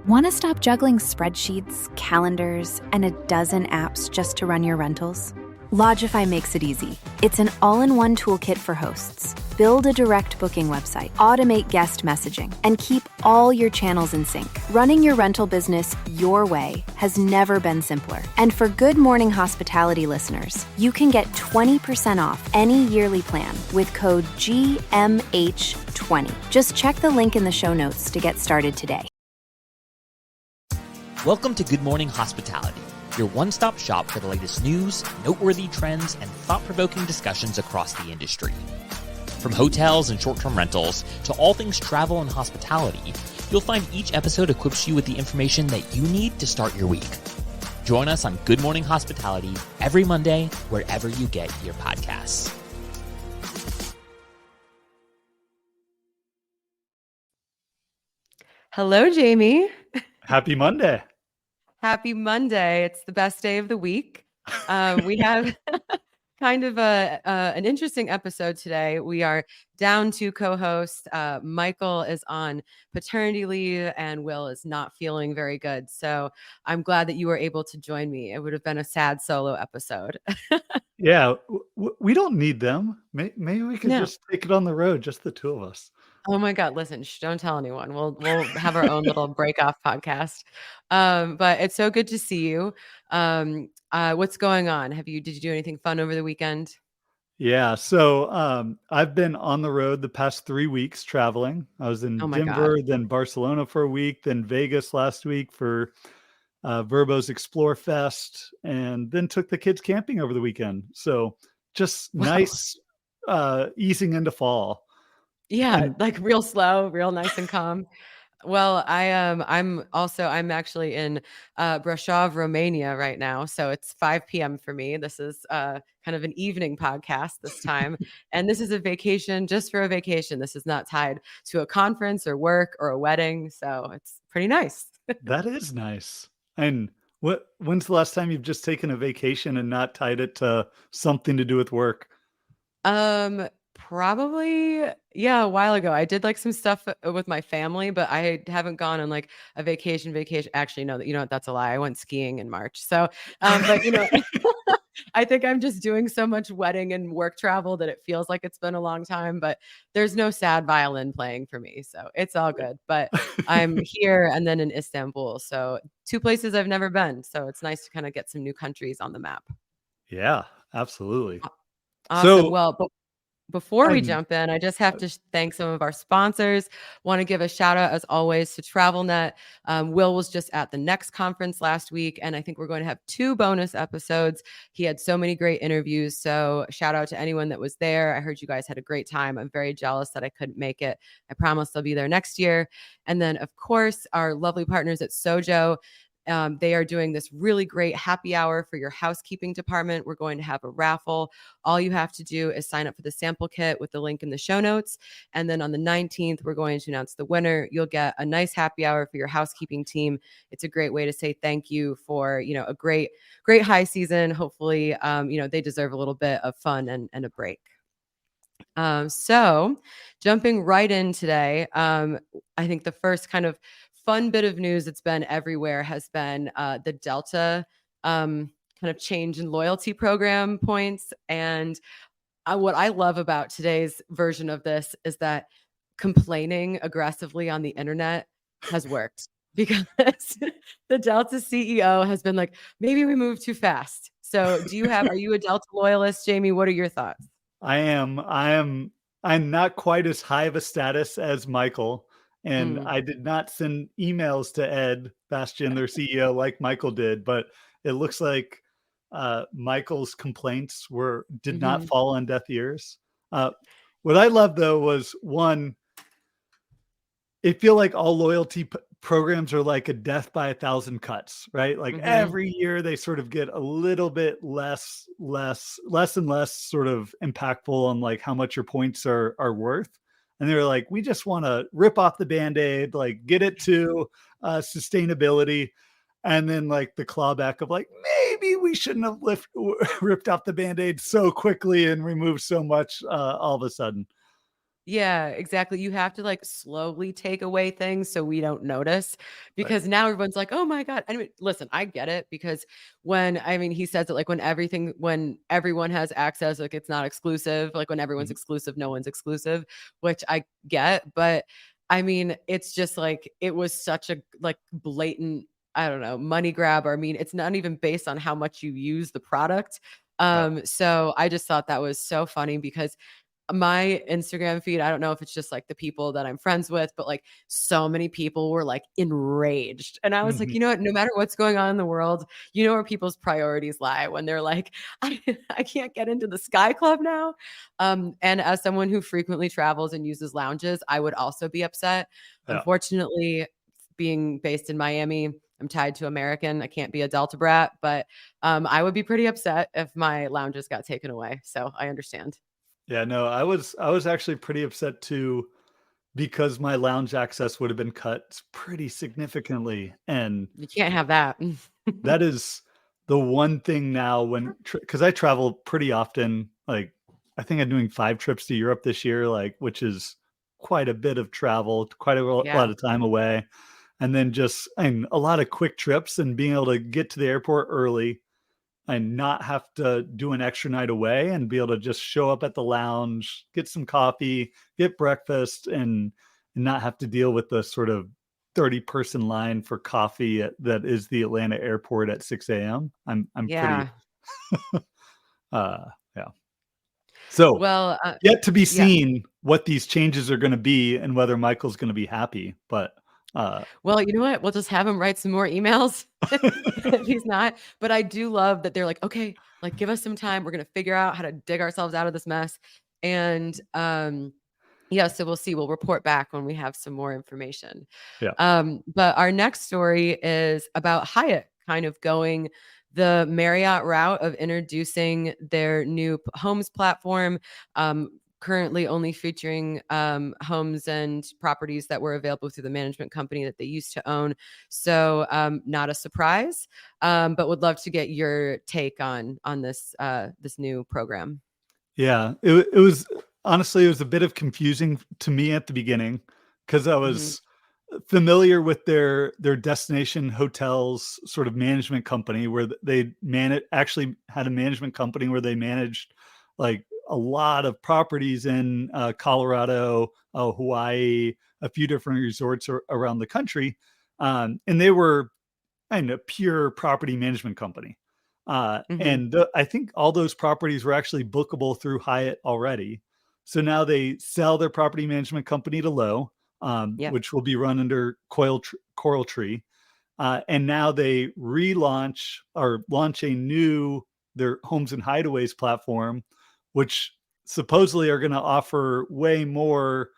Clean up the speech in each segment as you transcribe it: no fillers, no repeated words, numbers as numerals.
Want to stop juggling spreadsheets, calendars, and a dozen apps just to run your rentals? Lodgify makes it easy. It's an all-in-one toolkit for hosts. Build a direct booking website, automate guest messaging, and keep all your channels in sync. Running your rental business your way has never been simpler. And for Good Morning Hospitality listeners, you can get 20% off any yearly plan with code GMH20. Just check the link in the show notes to get started today. Welcome to Good Morning Hospitality, your one-stop shop for the latest news, noteworthy trends, and thought-provoking discussions across the industry. From hotels and short-term rentals to all things travel and hospitality, you'll find each episode equips you with the information that you need to start your week. Join us on Good Morning Hospitality every Monday, wherever you get your podcasts. Hello, Jamie. Happy Monday. Happy Monday. It's the best day of the week. We have kind of an interesting episode today. We are down to co-host. Michael is on paternity leave and Will is not feeling very good. So I'm glad that you were able to join me. It would have been a sad solo episode. Yeah, we don't need them. Maybe we could just take it on the road, just the two of us. Oh my God, listen, don't tell anyone. We'll have our own little break off podcast. But it's so good to see you. What's going on? Did you do anything fun over the weekend? Yeah, so I've been on the road the past 3 weeks traveling. I was in Denver, then Barcelona for a week, then Vegas last week for Verbo's Explore Fest, and then took the kids camping over the weekend. So just nice easing into fall. Yeah, like real slow, real nice and calm. Well, I'm actually in Brașov, Romania right now. So it's 5 p.m. for me. This is kind of an evening podcast this time. And this is a vacation just for a vacation. This is not tied to a conference or work or a wedding. So it's pretty nice. That is nice. And when's the last time you've just taken a vacation and not tied it to something to do with work? Probably, a while ago. I did like some stuff with my family, but I haven't gone on like a vacation. Actually, no, that's a lie. I went skiing in March. So, but I think I'm just doing so much wedding and work travel that it feels like it's been a long time, but there's no sad violin playing for me. So it's all good, but I'm here and then in Istanbul. So 2 places I've never been. So it's nice to kind of get some new countries on the map. Yeah, absolutely. Awesome. Well, before we jump in, I just have to thank some of our sponsors. Want to give a shout out, as always, to TravelNet. Will was just at the Next conference last week, and I think we're going to have 2 bonus episodes. He had so many great interviews, so shout out to anyone that was there. I heard you guys had a great time. I'm very jealous that I couldn't make it. I promise I'll be there next year. And then, of course, our lovely partners at Sojo. They are doing this really great happy hour for your housekeeping department. We're going to have a raffle. All you have to do is sign up for the sample kit with the link in the show notes. And then on the 19th, we're going to announce the winner. You'll get a nice happy hour for your housekeeping team. It's a great way to say thank you for, a great high season. Hopefully, they deserve a little bit of fun and a break. So jumping right in today, I think the first kind of fun bit of news that's been everywhere has been the Delta kind of change in loyalty program points. And what I love about today's version of this is that complaining aggressively on the internet has worked because the Delta CEO has been like, maybe we move too fast. So are you a Delta loyalist, Jamie? What are your thoughts? I'm not quite as high of a status as Michael. And I did not send emails to Ed Bastain, their CEO, like Michael did, but it looks like Michael's complaints did not fall on deaf ears. What I love, though, was one, it feel like all loyalty programs are like a death by 1,000 cuts, right? Like every year they sort of get a little bit less and less sort of impactful on like how much your points are worth. And they're like, we just want to rip off the Band-Aid, like get it to sustainability. And then like the clawback of like, maybe we shouldn't have ripped off the Band-Aid so quickly and removed so much all of a sudden. Yeah, exactly. You have to like slowly take away things so we don't notice, Right. because now everyone's like, "Oh my God." I mean, listen, I get it, because he says it like when everyone has access, like it's not exclusive, like when everyone's Mhm. exclusive, no one's exclusive, which I get. But I mean, it's just like it was such a like blatant, I don't know, money grab. Or I mean, it's not even based on how much you use the product. Yeah. So I just thought that was so funny, because my Instagram feed, I don't know if it's just like the people that I'm friends with, but like so many people were like enraged. And I was like, Mhm. you know what? No matter what's going on in the world, you know where people's priorities lie when they're like, I can't get into the Sky Club now. And as someone who frequently travels and uses lounges, I would also be upset. Yeah. Unfortunately, being based in Miami, I'm tied to American. I can't be a Delta brat, but I would be pretty upset if my lounges got taken away. So I understand. Yeah, no, I was actually pretty upset too because my lounge access would have been cut pretty significantly, and You can't have that. that is the one thing now when because I travel pretty often. Like, I think I'm doing 5 trips to Europe this year, like, which is quite a bit of travel, quite a lot Yeah. of time away, and then just and a lot of quick trips and being able to get to the airport early and not have to do an extra night away and be able to just show up at the lounge, get some coffee, get breakfast, and not have to deal with the sort of 30-person line for coffee that is the Atlanta airport at 6 a.m. I'm pretty Yeah. uh yeah. So Well, yet to be yeah. seen what these changes are going to be and whether Michael's going to be happy. But Well, you know what? We'll just have him write some more emails if he's not. But I do love that they're like, okay, like give us some time. We're gonna figure out how to dig ourselves out of this mess. And yeah, so we'll see. We'll report back when we have some more information. yeah. But our next story is about Hyatt kind of going the Marriott route of introducing their new homes platform. Currently only featuring homes and properties that were available through the management company that they used to own. So not a surprise, but would love to get your take on this new program. Yeah, it was honestly, it was a bit of confusing to me at the beginning because I Hmm. was familiar with their destination hotels sort of management company where they actually had a management company where they managed like a lot of properties in Colorado, Hawaii, a few different resorts around the country, and they were and a pure property management company. Hmm. And I think all those properties were actually bookable through Hyatt already. So now they sell their property management company to Lowe, Yep. which will be run under Coral Tree. And now they relaunch or launch a new their Homes and Hideaways platform, which supposedly are going to offer way more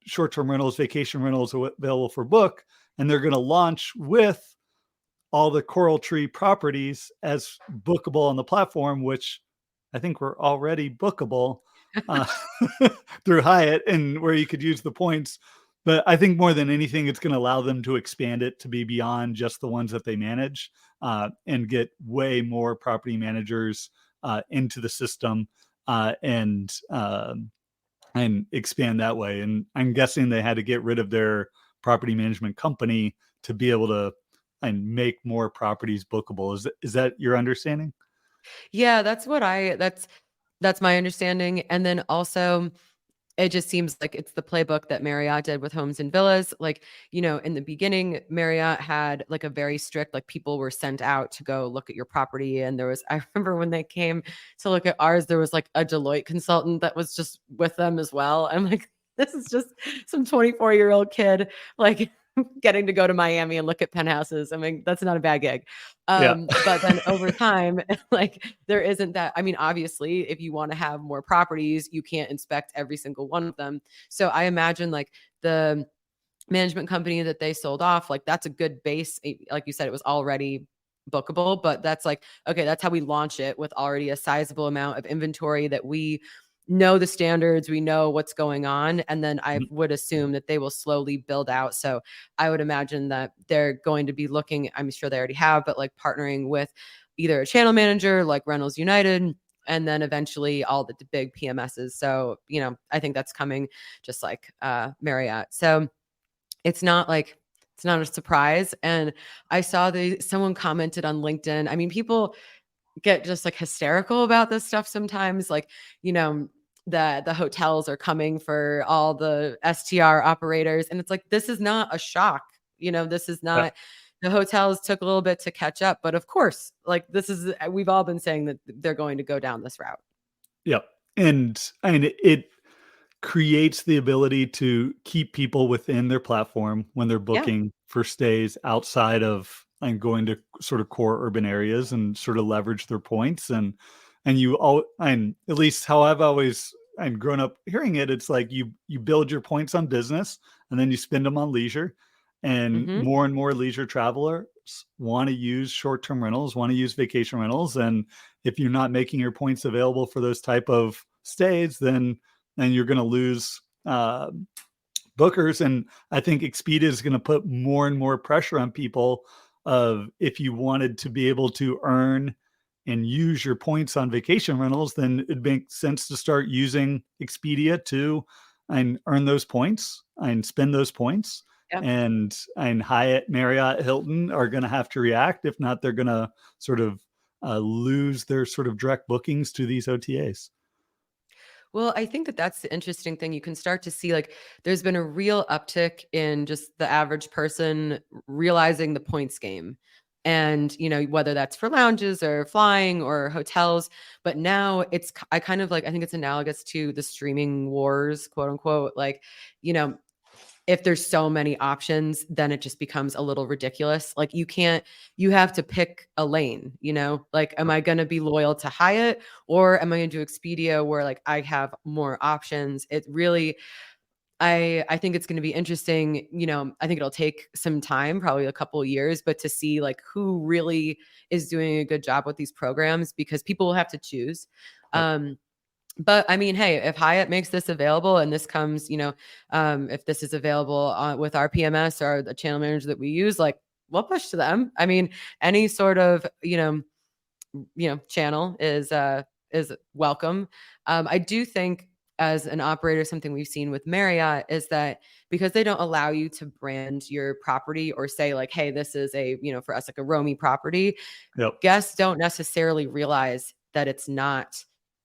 short-term rentals, vacation rentals available for book, and they're going to launch with all the Coral Tree properties as bookable on the platform, which I think were already bookable uh, through Hyatt and where you could use the points. But I think more than anything, it's going to allow them to expand it to be beyond just the ones that they manage and get way more property managers into the system uh, and um, and expand that way. And I'm guessing they had to get rid of their property management company to be able to and make more properties bookable. Is that your understanding? Yeah, that's my understanding. And then also it just seems like it's the playbook that Marriott did with homes and villas. Like, in the beginning, Marriott had like a very strict, like people were sent out to go look at your property. And I remember when they came to look at ours, there was like a Deloitte consultant that was just with them as well. I'm like, this is just some 24-year-old kid, like getting to go to Miami and look at penthouses. I mean, that's not a bad gig. Yeah. But then over time, like there isn't that. I mean, obviously, if you want to have more properties, you can't inspect every single one of them. So I imagine like the management company that they sold off, like that's a good base. Like you said, it was already bookable, but that's like, okay, that's how we launch it with already a sizable amount of inventory that we know the standards, we know what's going on. And then I Mhm. would assume that they will slowly build out. So I would imagine that they're going to be looking, I'm sure they already have, but like partnering with either a channel manager like Rentals United and then eventually all the big PMSs. So, I think that's coming just like Marriott. So it's not a surprise. And I saw someone commented on LinkedIn. I mean, people get just like hysterical about this stuff sometimes. Like, the hotels are coming for all the STR operators. And it's like, this is not a shock. This is not, the hotels took a little bit to catch up. But of course, like we've all been saying that they're going to go down this route. Yep. And it creates the ability to keep people within their platform when they're booking for stays outside of and going to sort of core urban areas and sort of leverage their points. And at least how I've always grown up hearing it, it's like you build your points on business and then you spend them on leisure. And more and more leisure travelers want to use short-term rentals, want to use vacation rentals. And if you're not making your points available for those type of stays, then you're going to lose bookers. And I think Expedia is going to put more and more pressure on people of if you wanted to be able to earn and use your points on vacation rentals, then it makes sense to start using Expedia to earn those points and spend those points. Yep. And Hyatt, Marriott, Hilton are going to have to react. If not, they're going to sort of lose their sort of direct bookings to these OTAs. Well, I think that's the interesting thing. You can start to see like there's been a real uptick in just the average person realizing the points game. And, whether that's for lounges or flying or hotels, but now I think it's analogous to the streaming wars, quote unquote. Like, if there's so many options, then it just becomes a little ridiculous. Like you have to pick a lane, like, am I going to be loyal to Hyatt or am I going to do Expedia where like I have more options? It really, I think it's going to be interesting. I think it'll take some time, probably a couple of years, but to see like who really is doing a good job with these programs, because people will have to choose. Yep. But I mean, hey, if Hyatt makes this available and this comes, if this is available with our PMS or the channel manager that we use, like we'll push to them. I mean, any sort of, channel is welcome. I do think as an operator, something we've seen with Marriott is that because they don't allow you to brand your property or say like, hey, this is for us, like a Romy property, yep. Guests don't necessarily realize that it's not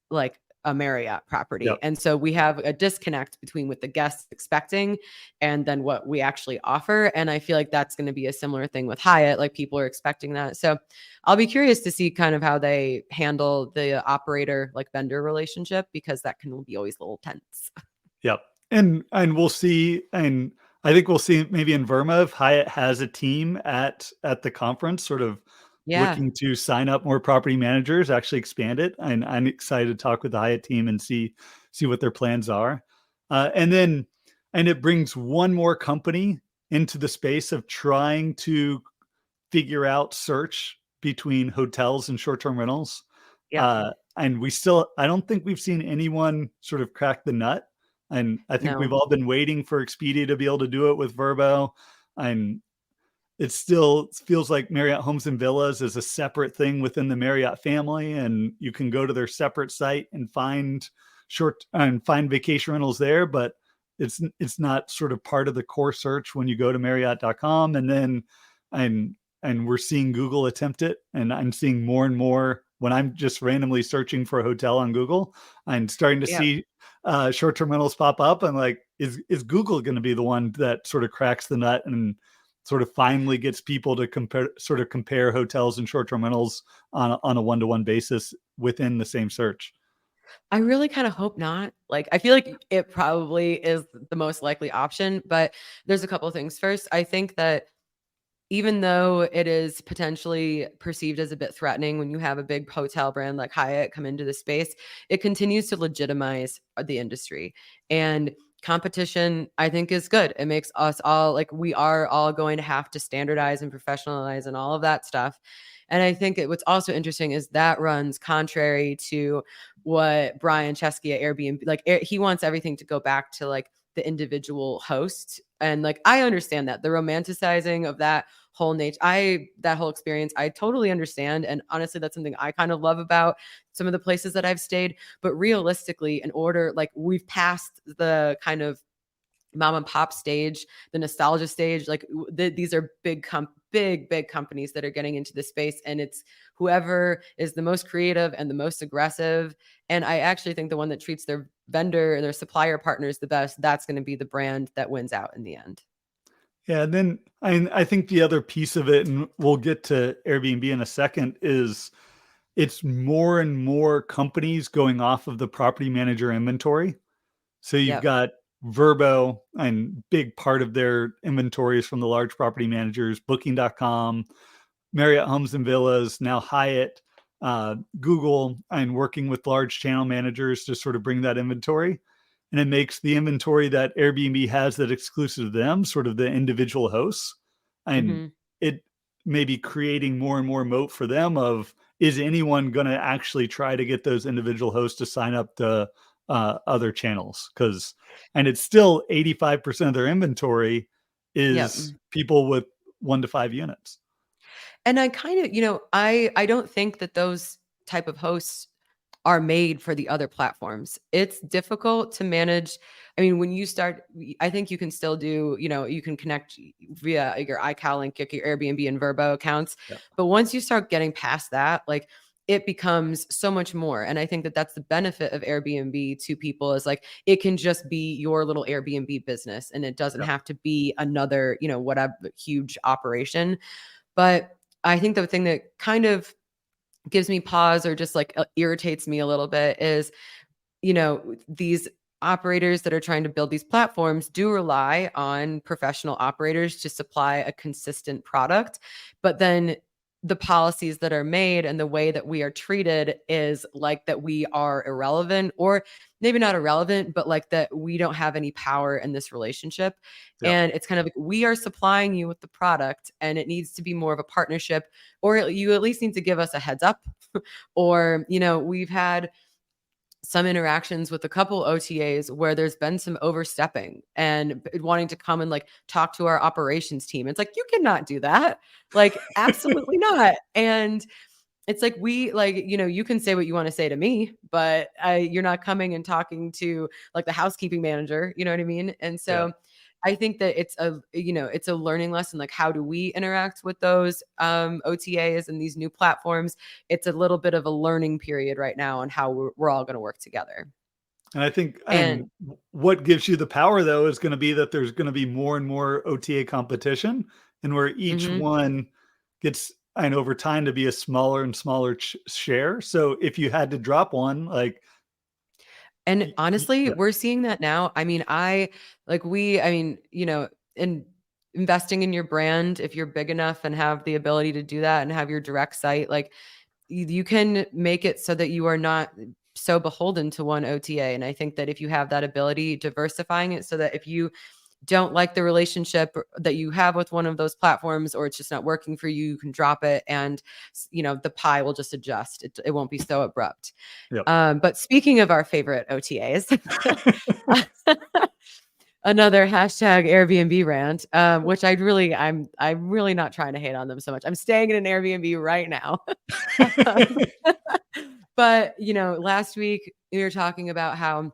like a Marriott property. Yep. And so we have a disconnect between what the guests expecting and then what we actually offer. And I feel like that's going to be a similar thing with Hyatt. Like people are expecting that. So I'll be curious to see kind of how they handle the operator like vendor relationship, because that can be always a little tense. Yep. And we'll see. And I think we'll see maybe in Verma if Hyatt has a team at the conference sort of looking to sign up more property managers, actually expand it. And I'm excited to talk with the Hyatt team and see what their plans are. And it brings one more company into the space of trying to figure out search between hotels and short-term rentals. Yeah. And I don't think we've seen anyone sort of crack the nut. And I think we've all been waiting for Expedia to be able to do it with Vrbo. And it still feels like Marriott Homes and Villas is a separate thing within the Marriott family, and you can go to their separate site and find vacation rentals there, but it's not sort of part of the core search when you go to Marriott.com. And then and we're seeing Google attempt it, and I'm seeing more and more when I'm just randomly searching for a hotel on Google. I'm starting to see short-term rentals pop up. And like, is Google going to be the one that sort of cracks the nut and sort of finally gets people to compare hotels and short-term rentals on a one-to-one basis within the same search? I really kind of hope not. Like, I feel like it probably is the most likely option, but there's a couple of things. First, I think that even though it is potentially perceived as a bit threatening when you have a big hotel brand like Hyatt come into the space, it continues to legitimize the industry. And competition, I think, is good. It makes us all like, we are all going to have to standardize and professionalize and all of that stuff. And I think what's also interesting is that runs contrary to what Brian Chesky at Airbnb, like he wants everything to go back to like the individual host And like, I understand that the romanticizing of that whole that whole experience, I totally understand. And honestly, that's something I kind of love about some of the places that I've stayed. But realistically, in order, like, we've passed the kind of mom and pop stage, the nostalgia stage. Like, these are big companies that are getting into this space, and it's whoever is the most creative and the most aggressive. And I actually think the one that treats their vendor and their supplier partners the best, that's going to be the brand that wins out in the end. Yeah, and then I think the other piece of it, and we'll get to Airbnb in a second, is it's more and more companies going off of the property manager inventory. So you've got Vrbo, and big part of their inventory is from the large property managers, Booking.com, Marriott Homes and Villas, now Hyatt, Google, and working with large channel managers to sort of bring that inventory. And it makes the inventory that Airbnb has that exclusive to them, sort of the individual hosts. And it may be creating more and more moat for them of, is anyone going to actually try to get those individual hosts to sign up to other channels? And it's still 85% of their inventory is people with 1 to 5 units. And I kind of, I don't think that those type of hosts are made for the other platforms. It's difficult to manage. I mean, when you start, I think you can still do, you can connect via your iCal link, your Airbnb and Vrbo accounts. Yeah. But once you start getting past that, like, it becomes so much more. And I think that that's the benefit of Airbnb to people, is like, it can just be your little Airbnb business, and it doesn't have to be another, whatever huge operation. But I think the thing that kind of gives me pause, or just like irritates me a little bit, is, these operators that are trying to build these platforms do rely on professional operators to supply a consistent product. But then the policies that are made and the way that we are treated is like that we are irrelevant, or maybe not irrelevant, but like that we don't have any power in this relationship. Yeah. And it's kind of like, we are supplying you with the product, and it needs to be more of a partnership, or you at least need to give us a heads up. Or, we've had some interactions with a couple OTAs where there's been some overstepping and wanting to come and like talk to our operations team. It's like, you cannot do that. Like, absolutely not. And it's like, you can say what you want to say to me, but you're not coming and talking to like the housekeeping manager. You know what I mean? And so I think that it's a learning lesson. Like, how do we interact with those OTAs and these new platforms? It's a little bit of a learning period right now on how we're all going to work together. And I think, and what gives you the power, though, is going to be that there's going to be more and more OTA competition, and where each one gets, and over time, to be a smaller and smaller share. So if you had to drop one, like. And honestly, we're seeing that now. I mean, in investing in your brand, if you're big enough and have the ability to do that and have your direct site, like, you can make it so that you are not so beholden to one OTA. And I think that if you have that ability, diversifying it so that if you don't like the relationship that you have with one of those platforms, or it's just not working for you, you can drop it, and the pie will just adjust. It won't be so abrupt. Yep. But speaking of our favorite OTAs, another hashtag Airbnb rant, which I'm really not trying to hate on them so much. I'm staying in an Airbnb right now. But last week we were talking about how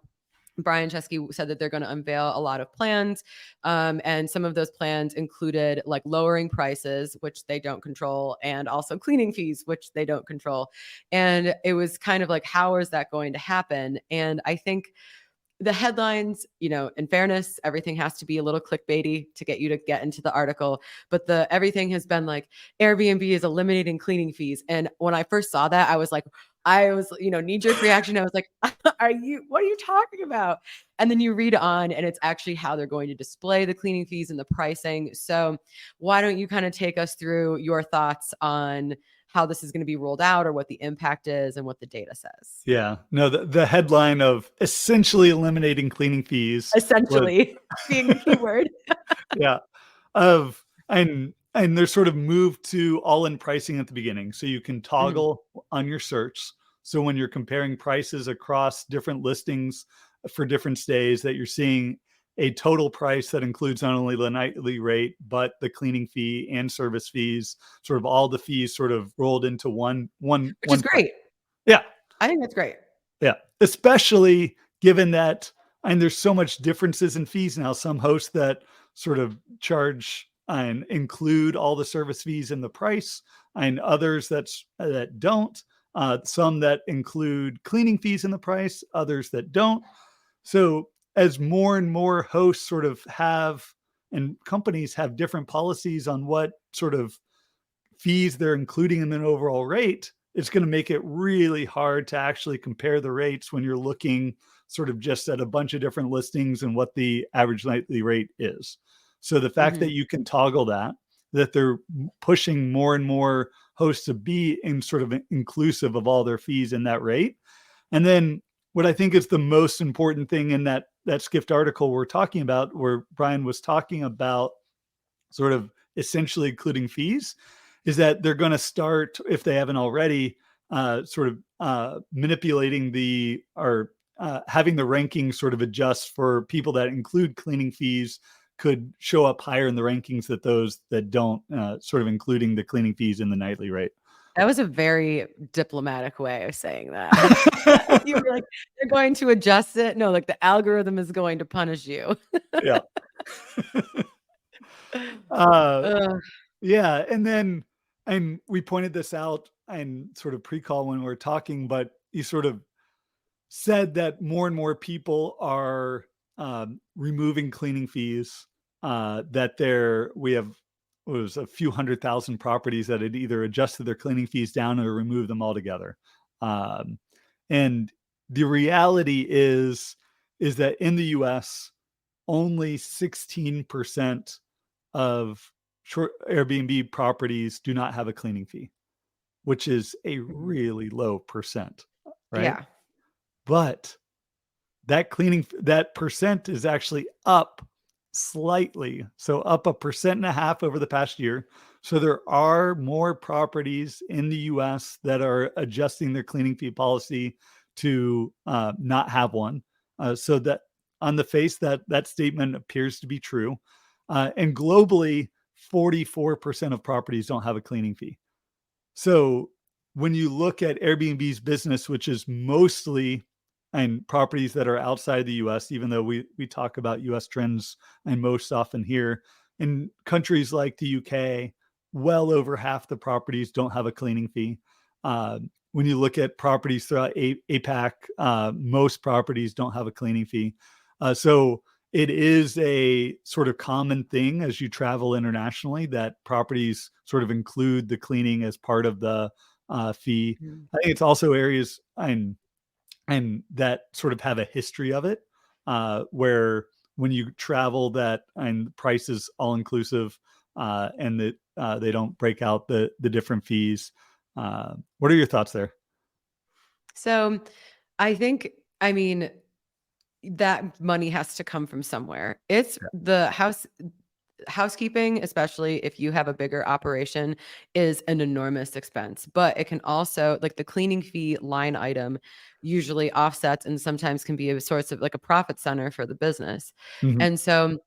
Brian Chesky said that they're going to unveil a lot of plans. And some of those plans included like lowering prices, which they don't control, and also cleaning fees, which they don't control. And it was kind of like, how is that going to happen? And I think the headlines, in fairness, everything has to be a little clickbaity to get you to get into the article. But everything has been like, Airbnb is eliminating cleaning fees. And when I first saw that, I was knee-jerk reaction. I was like, what are you talking about? And then you read on, and it's actually how they're going to display the cleaning fees and the pricing. So why don't you kind of take us through your thoughts on how this is going to be rolled out, or what the impact is and what the data says? Yeah, no, the headline of essentially eliminating cleaning fees, essentially being the key word. Yeah. And there's sort of moved to all-in pricing at the beginning. So you can toggle on your search. So when you're comparing prices across different listings for different stays, that you're seeing a total price that includes not only the nightly rate, but the cleaning fee and service fees, sort of all the fees sort of rolled into one Which is price. great. Yeah. I think that's great. Yeah. Especially given that, and there's so much differences in fees now. Some hosts that sort of charge and include all the service fees in the price, and others that don't. Some that include cleaning fees in the price, others that don't. So as more and more hosts sort of have, and companies have different policies on what sort of fees they're including in an overall rate, it's going to make it really hard to actually compare the rates when you're looking sort of just at a bunch of different listings and what the average nightly rate is. So the fact that you can toggle that they're pushing more and more hosts to be in sort of inclusive of all their fees in that rate. And then what I think is the most important thing in that Skift article we're talking about, where Brian was talking about sort of essentially including fees, is that they're going to start, if they haven't already, sort of manipulating having the rankings sort of adjust for people that include cleaning fees could show up higher in the rankings that those that don't, sort of including the cleaning fees in the nightly rate. That was a very diplomatic way of saying that. You were like, they're going to adjust it. No, like the algorithm is going to punish you. Yeah. Yeah. And we pointed this out and sort of pre-call when we were talking, but you sort of said that more and more people are removing cleaning fees, that we have was a few 100,000 properties that had either adjusted their cleaning fees down or removed them altogether. And the reality is that in the US, only 16% of short Airbnb properties do not have a cleaning fee, which is a really low percent, right? Yeah. But that percent is actually up slightly. So up 1.5% over the past year. So there are more properties in the US that are adjusting their cleaning fee policy to not have one. So that on the face, that statement appears to be true. And globally, 44% of properties don't have a cleaning fee. So when you look at Airbnb's business, which is mostly and properties that are outside the US, even though we talk about US trends and most often here, in countries like the UK, well over half the properties don't have a cleaning fee. When you look at properties throughout APAC, most properties don't have a cleaning fee. So it is a sort of common thing as you travel internationally that properties sort of include the cleaning as part of the fee. I think it's also areas and that sort of have a history of it, where when you travel that and price is all inclusive, and that they don't break out the different fees. What are your thoughts there? So I think, that money has to come from somewhere. It's the housekeeping, especially if you have a bigger operation, is an enormous expense, but it can also, like the cleaning fee line item usually offsets and sometimes can be a source of like a profit center for the business. And so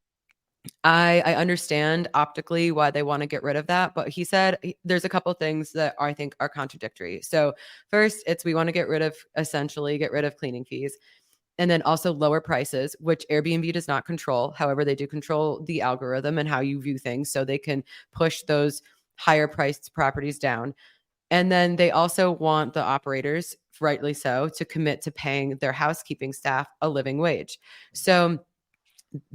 I understand optically why they want to get rid of that, but he said there's a couple of things that I think are contradictory. So first, we want to get rid of cleaning fees. And then also lower prices, which Airbnb does not control. However, they do control the algorithm and how you view things, so they can push those higher priced properties down. And then they also want the operators, rightly so, to commit to paying their housekeeping staff a living wage. So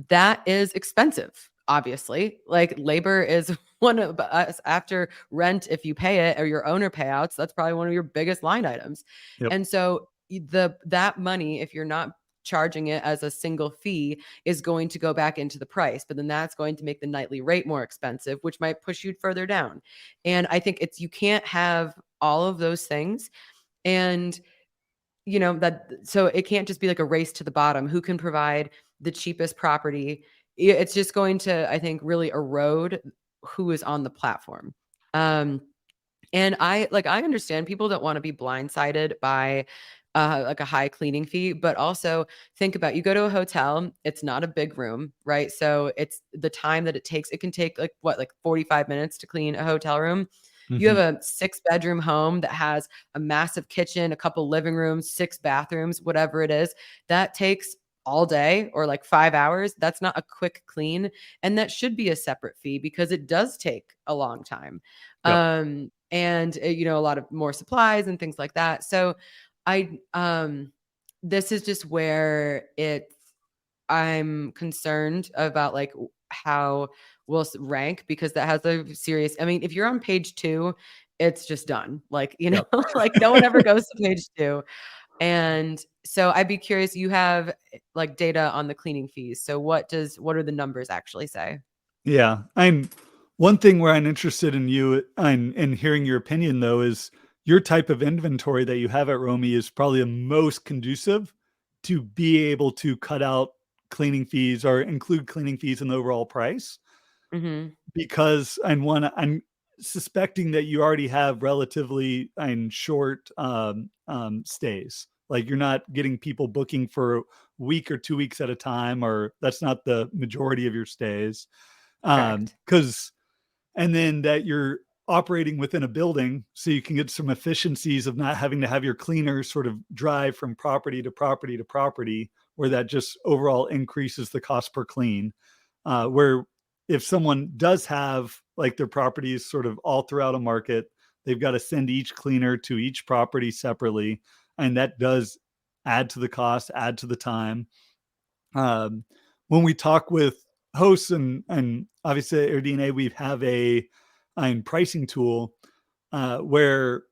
that is expensive, obviously. Like labor is one of us after rent, if you pay it, or your owner payouts, that's probably one of your biggest line items. Yep. And so that money, if you're not charging it as a single fee, is going to go back into the price, but then that's going to make the nightly rate more expensive, which might push you further down. And I think you can't have all of those things. And so it can't just be like a race to the bottom. Who can provide the cheapest property? It's just going to, I think, really erode who is on the platform. And I understand people don't want to be blindsided by like a high cleaning fee. But also think about, you go to a hotel, it's not a big room, right? So it's the time that it takes. It can take like 45 minutes to clean a hotel room. You have a 6-bedroom home that has a massive kitchen, a couple living rooms, 6 bathrooms, whatever it is. That takes all day or like 5 hours. That's not a quick clean. And that should be a separate fee because it does take a long time. Yep. And a lot of more supplies and things like that. So this is just where I'm concerned about like how we'll rank, because that has a serious, I mean, if you're on page 2, it's just done. Like, Yep. like no one ever goes to page 2. And so I'd be curious, you have like data on the cleaning fees. So what are the numbers actually say? Yeah. One thing where I'm interested in you and hearing your opinion though is your type of inventory that you have at Romy is probably the most conducive to be able to cut out cleaning fees or include cleaning fees in the overall price. Mm-hmm. Because I'm suspecting that you already have relatively short stays. Like you're not getting people booking for a week or 2 weeks at a time, or that's not the majority of your stays. Correct. And then that you're operating within a building, so you can get some efficiencies of not having to have your cleaners sort of drive from property to property to property, where that just overall increases the cost per clean. Where if someone does have like their properties sort of all throughout a market, they've got to send each cleaner to each property separately. And that does add to the cost, add to the time. When we talk with hosts and obviously at AirDNA, we have a pricing tool where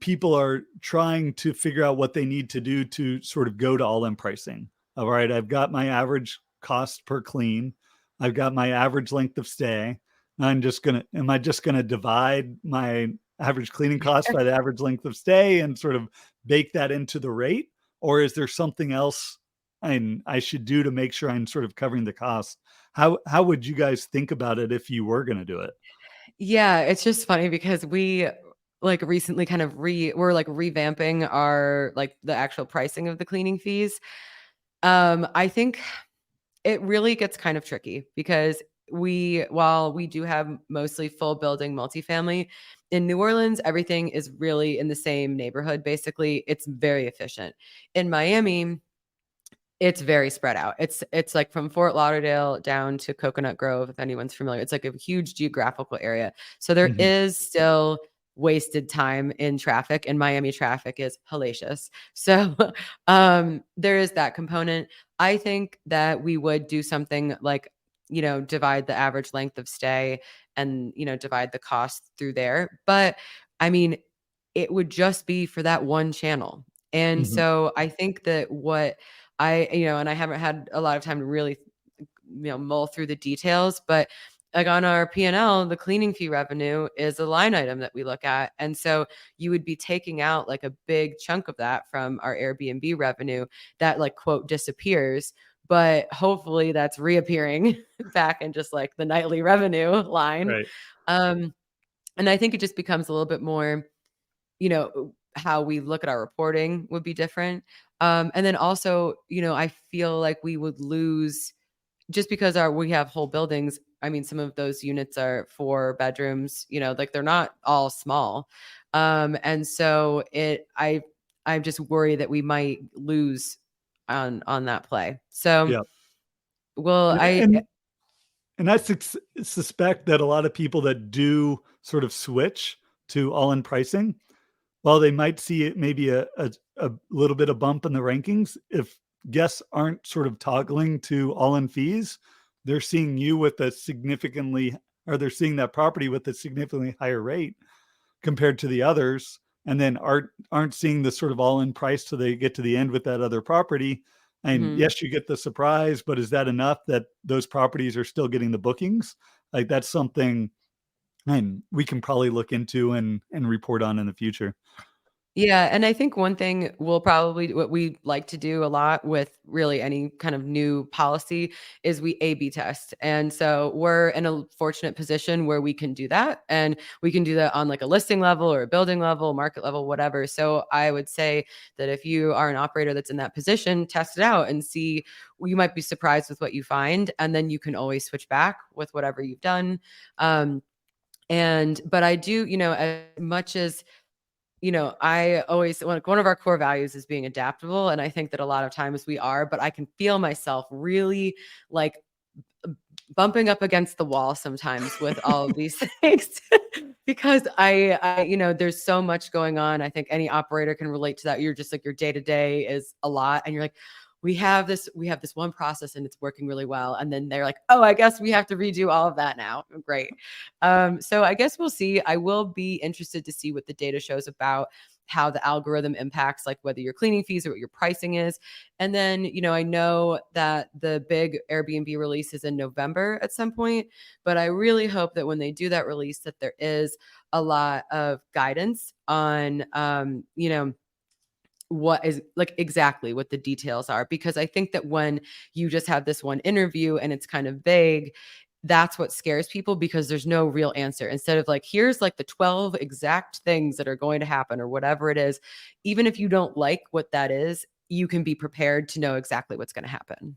people are trying to figure out what they need to do to sort of go to all-in pricing. All right, I've got my average cost per clean. I've got my average length of stay. Am I just gonna divide my average cleaning cost by the average length of stay and sort of bake that into the rate? Or is there something else I should do to make sure I'm sort of covering the cost? How would you guys think about it if you were going to do it? Yeah, it's just funny because we like recently kind of we're like revamping our like the actual pricing of the cleaning fees. I think it really gets kind of tricky because while we do have mostly full building multifamily in New Orleans, everything is really in the same neighborhood. Basically, it's very efficient. In Miami, it's very spread out. It's like from Fort Lauderdale down to Coconut Grove, if anyone's familiar. It's like a huge geographical area. So there is still wasted time in traffic, and Miami traffic is hellacious. So there is that component. I think that we would do something like, divide the average length of stay and, divide the cost through there. But I mean, it would just be for that one channel. And so I think that what and I haven't had a lot of time to really, mull through the details, but like on our P&L, the cleaning fee revenue is a line item that we look at. And so you would be taking out like a big chunk of that from our Airbnb revenue that like quote disappears, but hopefully that's reappearing back in just like the nightly revenue line. Right. And I think it just becomes a little bit more, how we look at our reporting would be different. And then also, I feel like we would lose just because we have whole buildings. I mean, some of those units are 4 bedrooms, like they're not all small. And so I'm just worried that we might lose on that play. So, Yeah. well, And I suspect that a lot of people that do sort of switch to all-in pricing, while they might see it maybe a little bit of bump in the rankings, if guests aren't sort of toggling to all-in fees, they're seeing you with a they're seeing that property with a significantly higher rate compared to the others, and then aren't seeing the sort of all-in price till they get to the end with that other property. And yes, you get the surprise, but is that enough that those properties are still getting the bookings? Like that's something we can probably look into and report on in the future. Yeah. And I think one thing what we like to do a lot with really any kind of new policy is we A/B test. And so we're in a fortunate position where we can do that. And we can do that on like a listing level or a building level, market level, whatever. So I would say that if you are an operator that's in that position, test it out and see. You might be surprised with what you find. And then you can always switch back with whatever you've done. But I do, as much as I always one of our core values is being adaptable. And I think that a lot of times we are, but I can feel myself really like bumping up against the wall sometimes with all of these things because there's so much going on. I think any operator can relate to that. You're just like, your day to day is a lot. And you're like, we have this one process and it's working really well. And then they're like, oh, I guess we have to redo all of that now. Great. So I guess we'll see. I will be interested to see what the data shows about how the algorithm impacts, like whether your cleaning fees or what your pricing is. And then, I know that the big Airbnb release is in November at some point, but I really hope that when they do that release, that there is a lot of guidance on, what is like exactly what the details are, because I think that when you just have this one interview and it's kind of vague, that's what scares people, because there's no real answer. Instead of like, here's like the 12 exact things that are going to happen or whatever it is, even if you don't like what that is, you can be prepared to know exactly what's going to happen.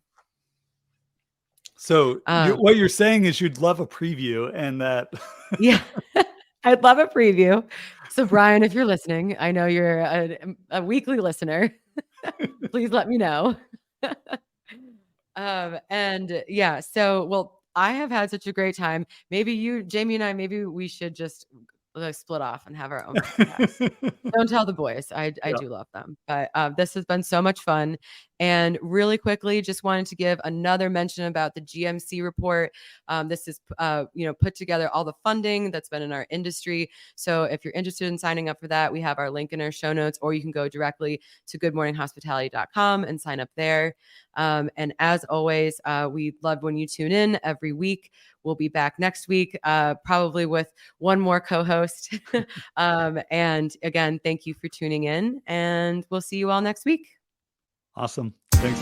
So what you're saying is you'd love a preview, and that yeah, I'd love a preview. So Brian, if you're listening, I know you're a weekly listener. Please let me know. I have had such a great time. Maybe you, Jamie, and maybe we should just split off and have our own podcast. Don't tell the boys. I do love them. But this has been so much fun. And really quickly, just wanted to give another mention about the GMC report. This is, put together all the funding that's been in our industry. So if you're interested in signing up for that, we have our link in our show notes, or you can go directly to goodmorninghospitality.com and sign up there. And as always, we love when you tune in every week. We'll be back next week, probably with one more co-host. And again, thank you for tuning in, and we'll see you all next week. Awesome. Thanks.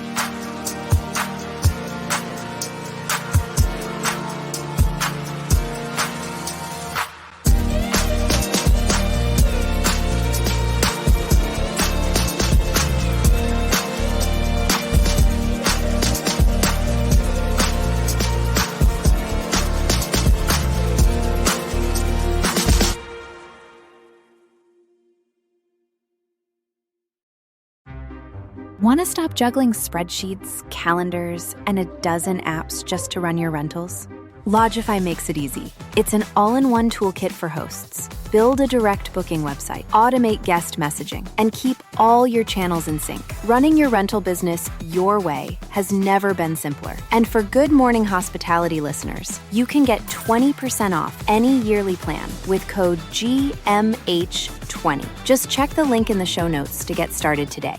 Want to stop juggling spreadsheets, calendars, and a dozen apps just to run your rentals? Lodgify makes it easy. It's an all-in-one toolkit for hosts. Build a direct booking website, automate guest messaging, and keep all your channels in sync. Running your rental business your way has never been simpler. And for Good Morning Hospitality listeners, you can get 20% off any yearly plan with code GMH20. Just check the link in the show notes to get started today.